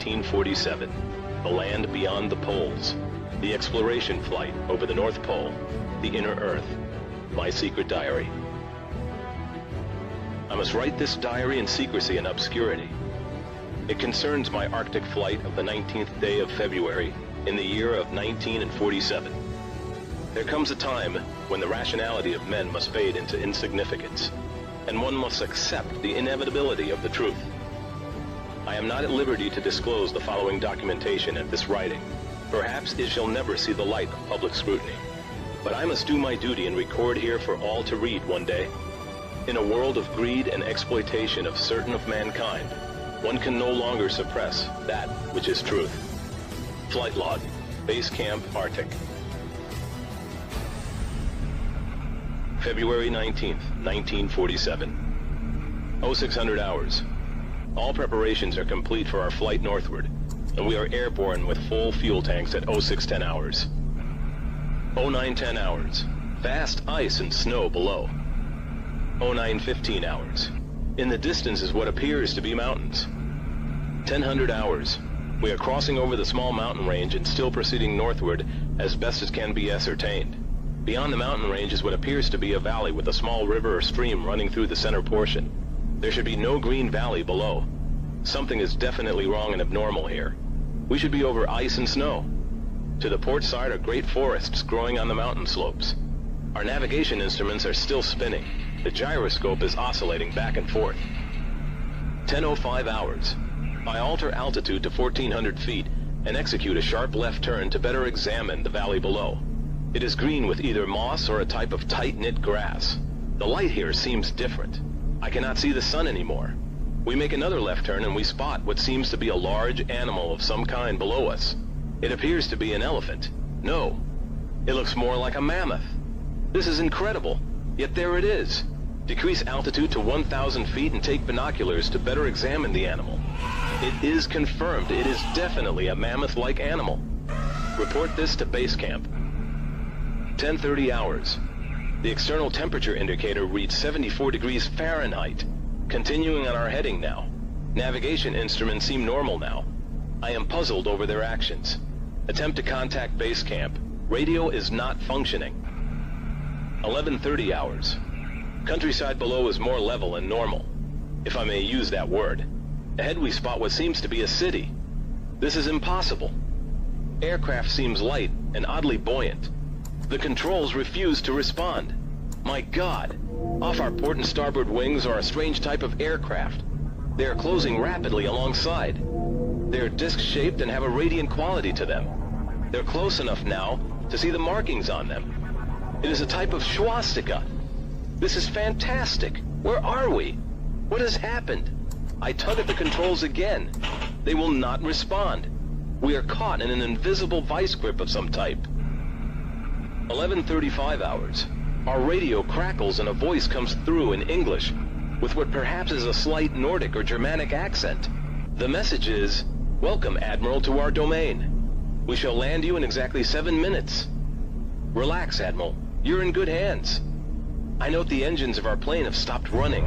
1947, the land beyond the poles, the exploration flight over the North Pole, the inner Earth, my secret diary. I must write this diary in secrecy and obscurity. It concerns my Arctic flight of the 19th day of February in the year of 1947. There comes a time when the rationality of men must fade into insignificance, and one must accept the inevitability of the truth. I am not at liberty to disclose the following documentation at this writing. Perhaps it shall never see the light of public scrutiny. But I must do my duty and record here for all to read one day. In a world of greed and exploitation of certain of mankind, one can no longer suppress that which is truth. Flight log, Base Camp Arctic. February 19th, 1947. 0600 hours. All preparations are complete for our flight northward, and we are airborne with full fuel tanks at 0610 hours. 0910 hours. Vast ice and snow below. 0915 hours. In the distance is what appears to be mountains. 1000 hours. We are crossing over the small mountain range and still proceeding northward as best as can be ascertained. Beyond the mountain range is what appears to be a valley with a small river or stream running through the center portion. There should be no green valley below. Something is definitely wrong and abnormal here. We should be over ice and snow. To the port side are great forests growing on the mountain slopes. Our navigation instruments are still spinning. The gyroscope is oscillating back and forth. 10:05 hours. I alter altitude to 1400 feet and execute a sharp left turn to better examine the valley below. It is green with either moss or a type of tight-knit grass. The light here seems different. I cannot see the sun anymore. We make another left turn and we spot what seems to be a large animal of some kind below us. It appears to be an elephant. No, it looks more like a mammoth. This is incredible, yet there it is. Decrease altitude to 1,000 feet and take binoculars to better examine the animal. It is confirmed. It is definitely a mammoth-like animal. Report this to base camp. 10:30 hours. The external temperature indicator reads 74 degrees Fahrenheit. Continuing on our heading now. Navigation instruments seem normal now. I am puzzled over their actions. Attempt to contact base camp. Radio is not functioning. 11:30 hours. Countryside below is more level and normal, if I may use that word. Ahead we spot what seems to be a city. This is impossible. Aircraft seems light and oddly buoyant. The controls refuse to respond. My God! Off our port and starboard wings are a strange type of aircraft. They are closing rapidly alongside. They are disc-shaped and have a radiant quality to them. They're close enough now to see the markings on them. It is a type of swastika. This is fantastic. Where are we? What has happened? I tug at the controls again. They will not respond. We are caught in an invisible vice grip of some type. 11:35 hours. Our radio crackles and a voice comes through in English, with what perhaps is a slight Nordic or Germanic accent. The message is, "Welcome, Admiral, to our domain. We shall land you in exactly 7 minutes. Relax, Admiral. You're in good hands." I note the engines of our plane have stopped running.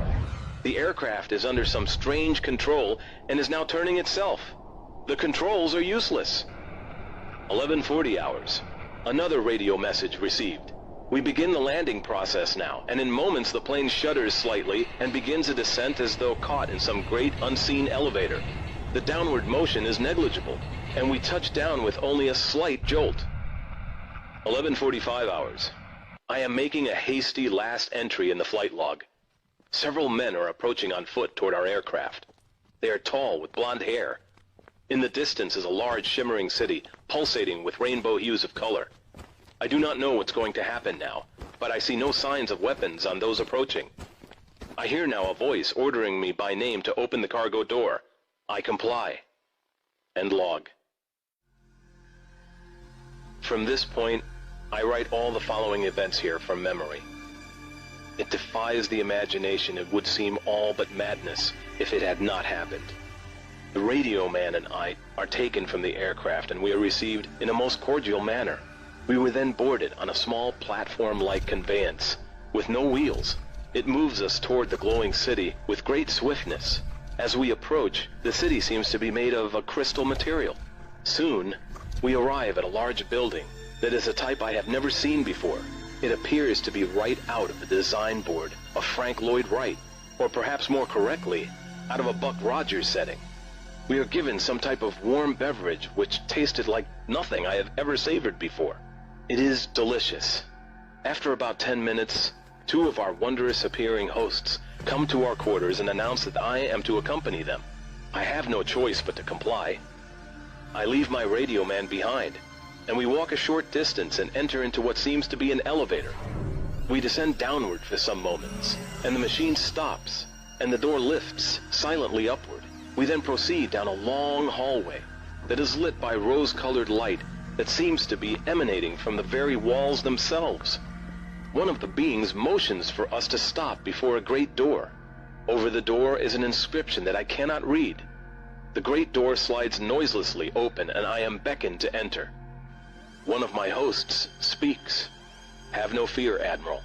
The aircraft is under some strange control and is now turning itself. The controls are useless. 11:40 hours. Another radio message received. We begin the landing process now, and in moments the plane shudders slightly and begins a descent as though caught in some great unseen elevator. The downward motion is negligible, and we touch down with only a slight jolt. 11:45 hours. I am making a hasty last entry in the flight log. Several men are approaching on foot toward our aircraft. They are tall with blonde hair. In the distance is a large shimmering city, pulsating with rainbow hues of color. I do not know what's going to happen now, but I see no signs of weapons on those approaching. I hear now a voice ordering me by name to open the cargo door. I comply. End log. From this point, I write all the following events here from memory. It defies the imagination. It would seem all but madness if it had not happened. The radio man and I are taken from the aircraft and we are received in a most cordial manner. We were then boarded on a small platform-like conveyance with no wheels. It moves us toward the glowing city with great swiftness. As we approach, the city seems to be made of a crystal material. Soon, we arrive at a large building that is a type I have never seen before. It appears to be right out of the design board of Frank Lloyd Wright, or perhaps more correctly, out of a Buck Rogers setting. We are given some type of warm beverage which tasted like nothing I have ever savored before. It is delicious. After about 10 minutes, two of our wondrous appearing hosts come to our quarters and announce that I am to accompany them. I have no choice but to comply. I leave my radio man behind, and we walk a short distance and enter into what seems to be an elevator. We descend downward for some moments, and the machine stops, and the door lifts silently upward. We then proceed down a long hallway that is lit by rose-colored light that seems to be emanating from the very walls themselves. One of the beings motions for us to stop before a great door. Over the door is an inscription that I cannot read. The great door slides noiselessly open, and I am beckoned to enter. One of my hosts speaks. "Have no fear, Admiral.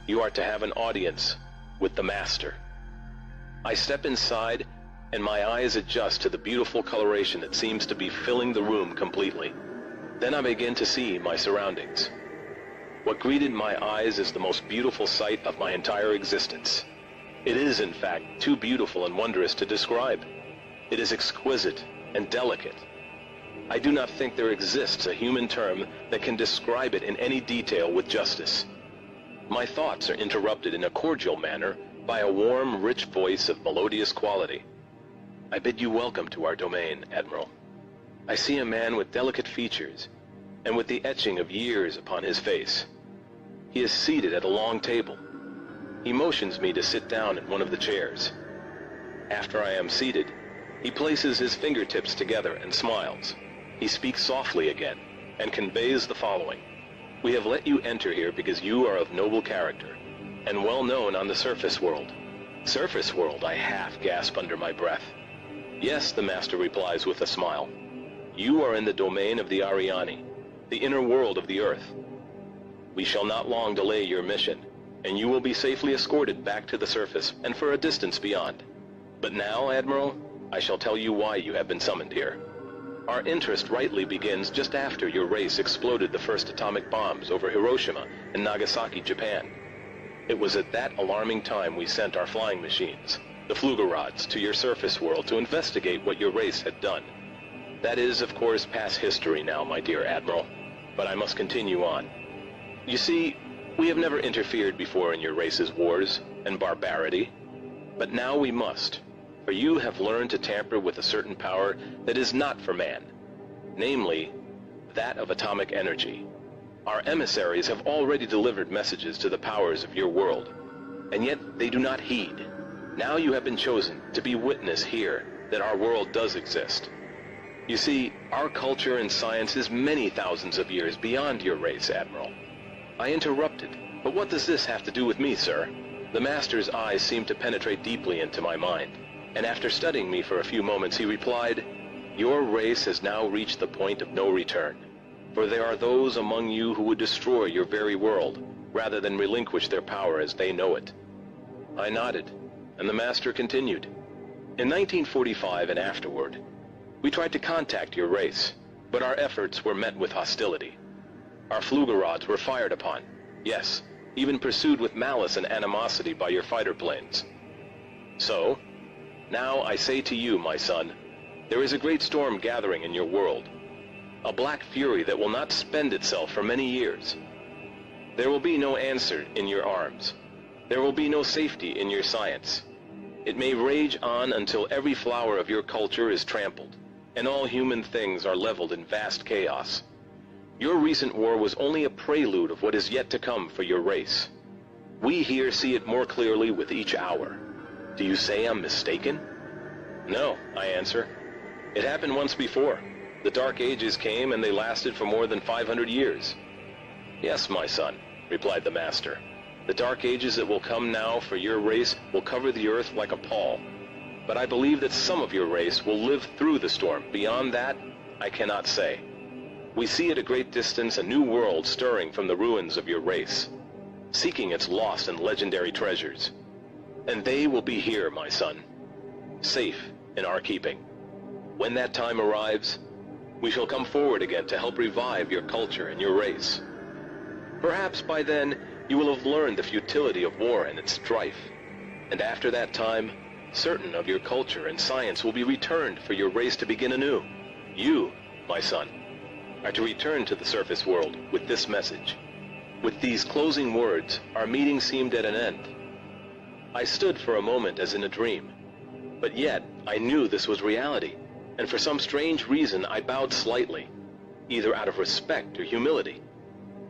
You are to have an audience with the Master." I step inside, and my eyes adjust to the beautiful coloration that seems to be filling the room completely. Then I begin to see my surroundings. What greeted my eyes is the most beautiful sight of my entire existence. It is, in fact, too beautiful and wondrous to describe. It is exquisite and delicate. I do not think there exists a human term that can describe it in any detail with justice. My thoughts are interrupted in a cordial manner by a warm, rich voice of melodious quality. "I bid you welcome to our domain, Admiral." I see a man with delicate features and with the etching of years upon his face. He is seated at a long table. He motions me to sit down in one of the chairs. After I am seated, he places his fingertips together and smiles. He speaks softly again and conveys the following. "We have let you enter here because you are of noble character and well known on the surface world." "Surface world?" I half gasp under my breath. "Yes," the Master replies with a smile. "You are in the domain of the Ariani, the inner world of the Earth. We shall not long delay your mission, and you will be safely escorted back to the surface and for a distance beyond. But now, Admiral, I shall tell you why you have been summoned here. Our interest rightly begins just after your race exploded the first atomic bombs over Hiroshima and Nagasaki, Japan. It was at that alarming time we sent our flying machines, the Flugerods, to your surface world to investigate what your race had done. That is, of course, past history now, my dear Admiral, but I must continue on. You see, we have never interfered before in your race's wars and barbarity, but now we must, for you have learned to tamper with a certain power that is not for man, namely, that of atomic energy. Our emissaries have already delivered messages to the powers of your world, and yet they do not heed. Now you have been chosen to be witness here that our world does exist. You see, our culture and science is many thousands of years beyond your race, Admiral." I interrupted. "But what does this have to do with me, sir?" The Master's eyes seemed to penetrate deeply into my mind, and after studying me for a few moments, he replied, "Your race has now reached the point of no return, for there are those among you who would destroy your very world, rather than relinquish their power as they know it." I nodded, and the Master continued, "In 1945 and afterward, we tried to contact your race, but our efforts were met with hostility. Our Flugerods were fired upon, yes, even pursued with malice and animosity by your fighter planes. So, now I say to you, my son, there is a great storm gathering in your world, a black fury that will not spend itself for many years. There will be no answer in your arms. There will be no safety in your science. It may rage on until every flower of your culture is trampled, and all human things are leveled in vast chaos. Your recent war was only a prelude of what is yet to come for your race. We here see it more clearly with each hour. Do you say I'm mistaken?" "No," I answer. "It happened once before. The Dark Ages came and they lasted for more than 500 years. "Yes, my son," replied the Master. "The Dark Ages that will come now for your race will cover the earth like a pall. But I believe that some of your race will live through the storm. Beyond that, I cannot say. We see at a great distance a new world stirring from the ruins of your race, seeking its lost and legendary treasures. And they will be here, my son. safe in our keeping. When that time arrives, we shall come forward again to help revive your culture and your race. Perhaps by then, you will have learned the futility of war and its strife. And after that time, certain of your culture and science will be returned for your race to begin anew. You, my son, are to return to the surface world with this message. With these closing words, our meeting seemed at an end. I stood for a moment as in a dream, but yet I knew this was reality, and for some strange reason I bowed slightly, either out of respect or humility.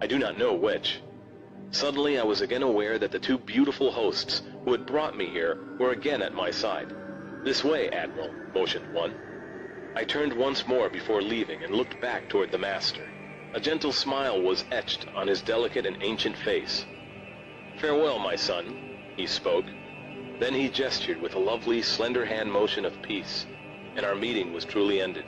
I do not know which. Suddenly I was again aware that the two beautiful hosts who had brought me here were again at my side. "This way, Admiral," motioned one. I turned once more before leaving and looked back toward the master. A gentle smile was etched on his delicate and ancient face. "Farewell, my son," he spoke. Then he gestured with a lovely, slender hand motion of peace, and our meeting was truly ended.